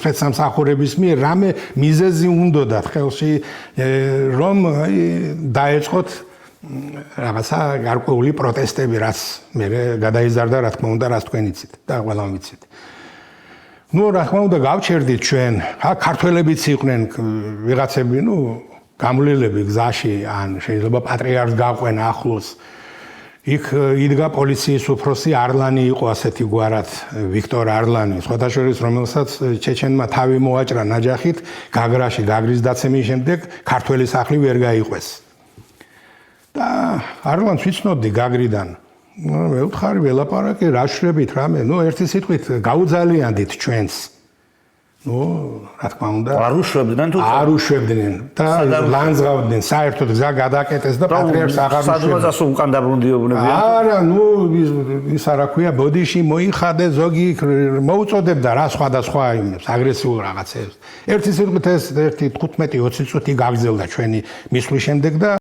სპეცსამსახურების მიერ რამე მიზეზი უნდათ ხელში რომ დაეწყოთ რაღაცა გარკვეული პროტესტები, რაც მე გადაიზარდა რა თქმა უნდა, რაც თქვენ იცით და ყველამ ვიცით. ნუ რა თქმა უნდა გავჩერდით ჩვენ, ქართველებიც იყვნენ ვიღაცები, გამვლელები გზაში, ან შეიძლება პატრიარქს გაყვენა ახლოს. იქ იდგა პოლიციის უფროსი არლანი იყო ასეთი გვარად, ვიქტორ არლანი, სხვადასხვა რომელსაც ჩეჩენმა თავი მოაჭრა ნაჯახით, გაგრაში, გაგრის დაცემის შემდეგ ქართველი სახლი ვერ გაიყვეს. და არლანს ვიცნობდი გაგრიდან. მე ვთხარი ველაპარაკე, რა შრებით რამე, ერთი სიტყვით გაუძალიანდით ჩვენს. რა თქმა უნდა, არ უშვებდნენ თუ არ უშვებდნენ და ლანძღავდნენ, საერთოდ გზა გადაკეტეს და პატრიარქს აღარ უშვებდნენ. სადღაც უკან დაბრუნდიობდნენ. არა, ის არა ქვია, ბოდიში მოიხადე, ზოგი მოუწოდებდა რა სხვადასხვა იმებს, აგრესიულ რაღაცებს. ერთი სიტყვით ეს 15-20 წუთი გაგრძელდა ჩვენი მისვლის შემდეგ და